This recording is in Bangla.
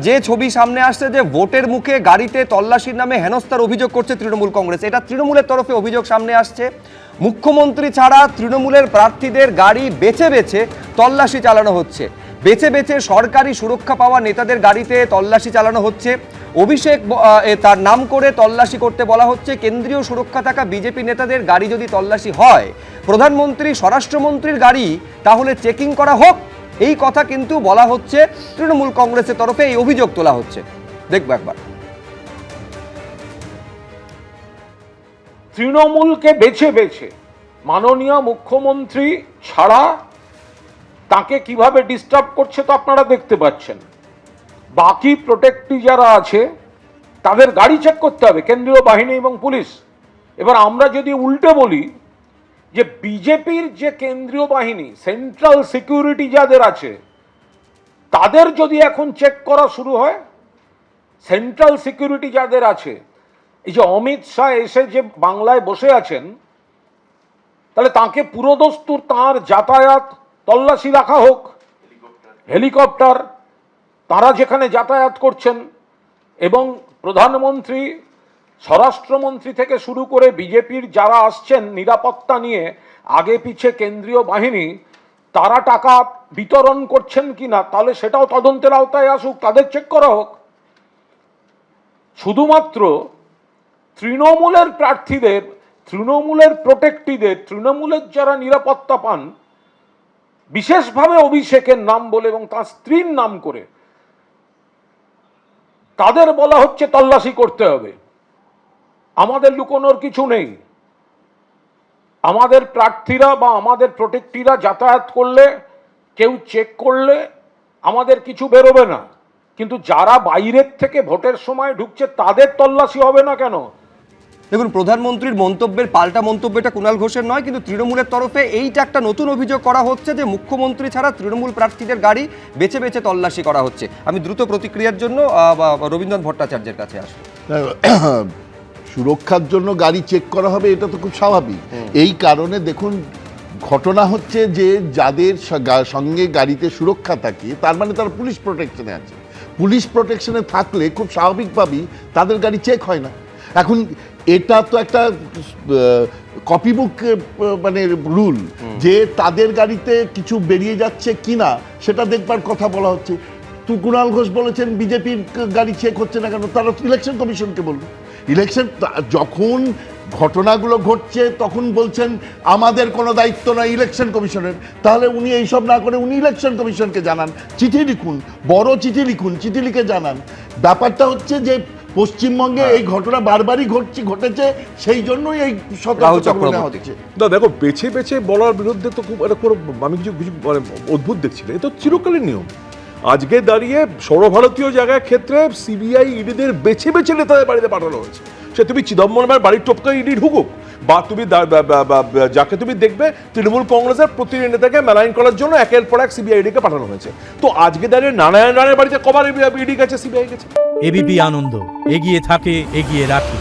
যে ছবি সামনে আসছে যে ভোটের মুখে গাড়িতে তল্লাশির নামে হেনস্থার অভিযোগ করছে তৃণমূল কংগ্রেস, এটা তৃণমূলের তরফে অভিযোগ সামনে আসছে। মুখ্যমন্ত্রী ছাড়া তৃণমূলের প্রার্থীদের গাড়ি বেছে বেছে তল্লাশি চালানো হচ্ছে, বেছে বেছে সরকারি সুরক্ষা পাওয়া নেতাদের গাড়িতে তল্লাশি চালানো হচ্ছে। অভিষেক তার নাম করে তল্লাশি করতে বলা হচ্ছে। কেন্দ্রীয় সুরক্ষা থাকা বিজেপি নেতাদের গাড়ি যদি তল্লাশি হয়, প্রধানমন্ত্রী স্বরাষ্ট্রমন্ত্রীর গাড়ি তাহলে চেকিং করা হোক, এই কথা কিন্তু বলা হচ্ছে তৃণমূল কংগ্রেসের তরফে, এই অভিযোগ তোলা হচ্ছে। দেখবো একবার। তৃণমূলকে বেছে বেছে মাননীয় মুখ্যমন্ত্রী ছাড়া তাকে কিভাবে ডিস্টার্ব করছে তো আপনারা দেখতে পাচ্ছেন। বাকি প্রোটেক্টি যারা আছে তাদের গাড়ি চেক করতে হবে কেন্দ্রীয় বাহিনী এবং পুলিশ। এবার আমরা যদি উল্টে বলি যে বিজেপির যে কেন্দ্রীয় বাহিনী সেন্ট্রাল সিকিউরিটি যাদের আছে তাদের যদি এখন চেক করা শুরু হয়, সেন্ট্রাল সিকিউরিটি যাদের আছে, এই যে অমিত শাহ এসে যে বাংলায় বসে আছেন, তাহলে তাকে পুরোদস্তুর তাঁর যাতায়াত তল্লাশি রাখা হোক, হেলিকপ্টার তারা যেখানে যাতায়াত করছেন, এবং প্রধানমন্ত্রী স্বরাষ্ট্রমন্ত্রী থেকে শুরু করে বিজেপির যারা আসছেন নিরাপত্তা নিয়ে আগে পিছে কেন্দ্রীয় বাহিনী, তারা টাকা বিতরণ করছেন কিনা তাহলে সেটাও তদন্তের আওতায় আসুক, তাদের চেক করা হোক। শুধুমাত্র তৃণমূলের প্রার্থীদের, তৃণমূলের প্রোটেক্টিদের, তৃণমূলের যারা নিরাপত্তা পান, বিশেষভাবে অভিষেকের নাম বলে এবং তার স্ত্রীর নাম করে তাদের বলা হচ্ছে তল্লাশি করতে হবে। আমাদের লুকোনোর কিছু নেই। আমাদের প্রার্থীরা বা আমাদের প্রোটেক্টিরা যাতায়াত করলে, কেউ চেক করলে আমাদের কিছু বেরোবে না, কিন্তু যারা বাইরের থেকে ভোটের সময় ঢুকছে তাদের তল্লাশি হবে না কেন? দেখুন, প্রধানমন্ত্রীর মন্তব্যের পাল্টা মন্তব্যটা কুণাল ঘোষের নয়, কিন্তু তৃণমূলের তরফে এইটা একটা নতুন অভিযোগ করা হচ্ছে যে মুখ্যমন্ত্রী ছাড়া তৃণমূল প্রার্থীদের গাড়ি বেছে বেছে তল্লাশি করা হচ্ছে। আমি দ্রুত প্রতিক্রিয়ার জন্য রবীন্দ্রনাথ ভট্টাচার্যের কাছে আসবো। সুরক্ষার জন্য গাড়ি চেক করা হবে, এটা তো খুব স্বাভাবিক। এই কারণে দেখুন, ঘটনা হচ্ছে যে যাদের সঙ্গে গাড়িতে সুরক্ষা থাকে তার মানে তারা পুলিশ প্রোটেকশনে আছে। পুলিশ প্রোটেকশনে থাকলে খুব স্বাভাবিকভাবেই তাদের গাড়ি চেক হয় না। এখন এটা তো একটা কপি বুক মানে রুল, যে তাদের গাড়িতে কিছু বেরিয়ে যাচ্ছে কিনা সেটা দেখবার কথা বলা হচ্ছে। তো কুণাল ঘোষ বলেছেন বিজেপির গাড়ি চেক হচ্ছে না কেন, তারা ইলেকশন কমিশনকে বলবে। ইলেকশন যখন ঘটনাগুলো ঘটছে তখন বলছেন আমাদের কোনো দায়িত্ব নয় ইলেকশন কমিশনের, তাহলে উনি এইসব না করে উনি ইলেকশন কমিশনকে জানান, চিঠি লিখুন, বড় চিঠি লিখুন, চিঠি লিখে জানান। ব্যাপারটা হচ্ছে যে পশ্চিমবঙ্গে এই ঘটনা বারবারই ঘটেছে, সেই জন্যই এই সতর্কতা নেওয়া হচ্ছে। দেখো, বেছে বেছে বলার বিরুদ্ধে তো খুব আমি কিছু মানে অদ্ভুত দেখছি। এ তো চিরকালীন নিয়ম। আজকে দাঁড়িয়ে সর্বভারতীয় জায়গার ক্ষেত্রে সিবিআই ইডিদের বেছে বেছে নেতাদের বাড়িতে পাঠানো হয়েছে। সে তুমি চিদম্বরমের বাড়ির টপকা ইডি ঢুকুক, বা তুমি যাকে তুমি দেখবে তৃণমূল কংগ্রেসের প্রতিটি নেতাকে মেলাইন করার জন্য একের পর এক সিবিআই ইডিকে পাঠানো হয়েছে। তো আজকে দাঁড়িয়ে নারায়ণ রানের বাড়িতে কবার ইডি গেছে, সিবিআই গেছে। এবিপি আনন্দ, এগিয়ে থাকে, এগিয়ে রাখে।